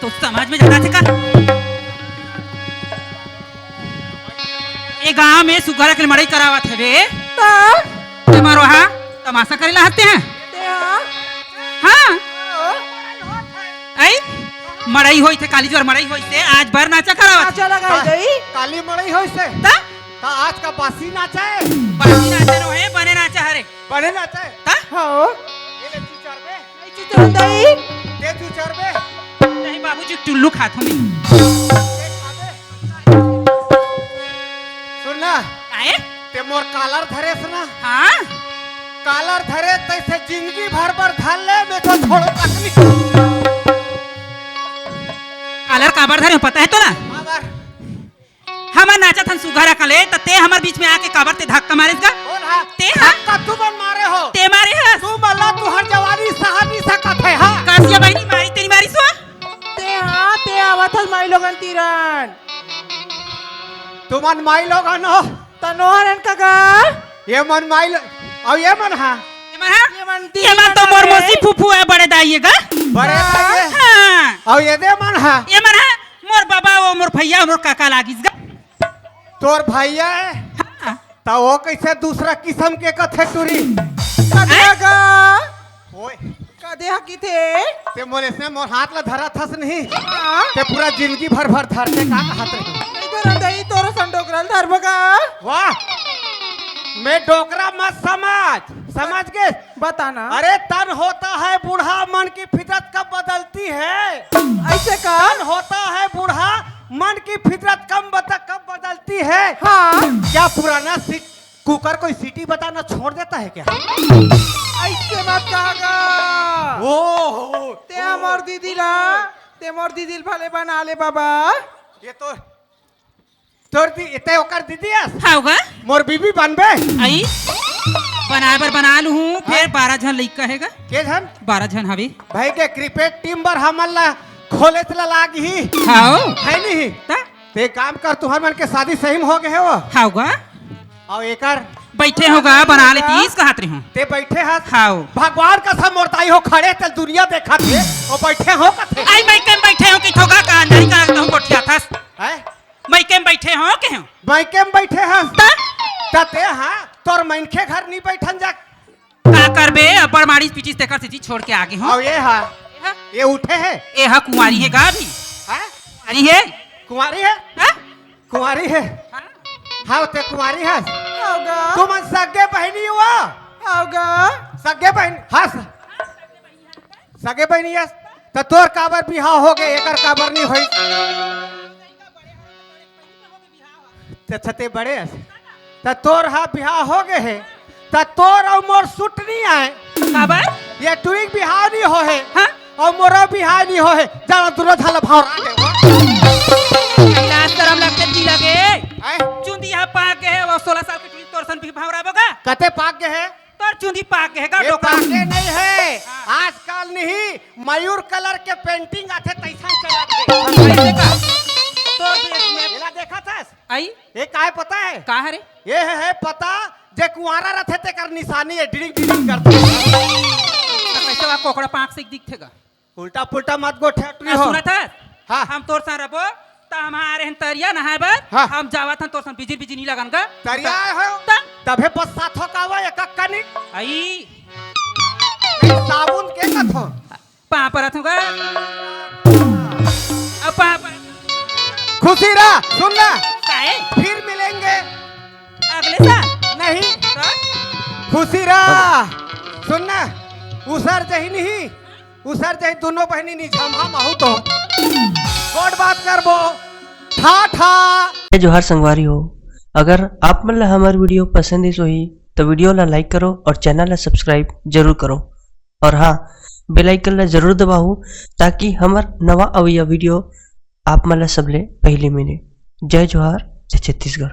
तो समाज में जाना थे का ये गांव में सुगरा के मड़ई करावत है वे ते मारो हां तमाशा करेला हते हैं हां आई मड़ई होई थे काली जोर मड़ई होई से आज भर नाचा करावत नाचा लगाई गई काली मड़ई होई से ता आज का बासी नाचा है बासी नाचा नो है बने नाचा हरे बने नाचा है ता हो ये ले तू चरबे ऐसी तो दई दे तू चरबे नहीं बाबूजी टुल्लू खात हूं सुन ना आए ते मोर कालर धरे सुना हां कालर धरे तैसे जिंदगी भर धाल ले मैं तो छोड़ो तकनी कालर काबर धरे पता है तो ना आवर हमर नाचा थन सुघरा कले त ते हमर बीच में आके काबर ते धक्का मारेगा बोल हां ते हां का तू बन मारे हो ते मारे है तू मल्ला तू हर जवानी सहा नहीं सकत है हां कासिया बहनी मारी तेरी मारी सो ते आवत हल माई लोगन तीरन तू मन माई लोगन हो तनोहरन काका ये मन माई और ये मन हां ये मन तो मोर मोसी फूफू है बड़े दाइएगा बड़े दाइए हां और ये दे मन हां ये मन है मोर बाबा वो मोर भैया मोर काका लागिस गा तोर भैया है हाँ। ता वो कैसे दूसरा किस्म के कथे टूरी काका ओए कदे की थे ते मोले से मोर हाथ ला धरा थस नहीं हां ते पूरा जिंदगी भर धरते का कहत है इधर दई तोर संडोकरल धर्म का वाह मैं डोकरा मत समझ के बताना अरे तन होता है बूढ़ा मन की फितरत कब बदलती है ऐसे का तन होता है बूढ़ा मन की फितरत कब बदलती है हाँ क्या पुराना कुकर कोई सीटी बताना छोड़ देता है क्या ऐसे मत कहागा ओ ते मोर दीदी भले बना ले बाबा ये तो तोर दी इते ओकर दीदी है होगा मोर बीबी बनबे आई बराबर बना लू हूं फिर 12 जन लइका हैगा के जन 12 जन हवे भाई के क्रिकेट टीम बर हमला खोले तला लागी हां है नहीं ता ते काम कर तुहर मन के शादी सही में हो गए हो होगा और एकर बैठे होगा बना ले 30 कहत रही हूं ते बैठे हाथ हां भगवान का सब मोरताई हो खड़े तल दुनिया देखा थे और बैठे हो कथे आई मैं केम बैठे हो कि ठोगा का अंदर का तो कोठिया था है मैं केम बैठे हो के हो मैं केम बैठे हां ता ते हां तोर मनखे घर नहीं बैठन जा का करबे अपर मारी पीछे तेकर से चीज छोड़ के आगे हो और ये हां ये उठे है ए हा कुंवारी है गा भी हैं अरे है कुंवारी है हां कुंवारी है हाँ ते कुंवारी है होगा तू मन सगे बहनी हुआ होगा सगे बहन हाँ सगे बहनी है तो तोर काबर बिहाव हो गए एकर काबर नहीं होई ते छते बड़े तो तोर हा बिहाव हो गए है तो तोर और मोर सुट नहीं आए काबर ये टुई बिहाव नहीं हो है हां और मोरा बिहाव नहीं हो है जाना दोनों झाल भाव आगे इलाज करम लगते दी लगे आए चुंदी यहां पाक के है वो 16 साल के टुई तोर सन भी भावरा बगा कते पाक गए है तोर चुंदी पाक के है का ये डोका पाके नहीं है आजकल नहीं मयूर कलर के पेंटिंग आथे तैसा चला ऐसे का तोर देश में येला देखा था आई ये काय पता है का हरे ये है पता जे कुंवारा रथे ते कर निशानी है डिडिंग डिडिंग करते कैसे वा कोकड़ा पाक से दिखतेगा उल्टा पुल्टा मत गो ठेटरी हो सुना था हाँ। हम तोर सा रबो ता हमारे हन तरिया नहाए बर हाँ। हम जावत हन तोर सन बिजली बिजली नहीं लगन का तरिया हो ता तभे बस साथो का हुआ एक कनी आई साबुन के कथो पा पर थूगा अब पा पर खुशी रहा सुन ना काहे फिर मिलेंगे अगले साल नहीं तो खुशी रहा सुन ना उसर जही नहीं उसर जही दोनों बहनी नहीं झमहा महू तो कोड बात करबो ठा ठा जो हर संगवारी हो अगर आप मन ला हमार वीडियो पसंद है सोही तो वीडियो ला लाइक करो और चैनल ला सब्सक्राइब जरूर करो और हाँ बेल आइकन ला जरूर दबाओ ताकि हमार नवा अवैया वीडियो आप मन ला सबले पहले मिले। जय जोहार, जय छत्तीसगढ़।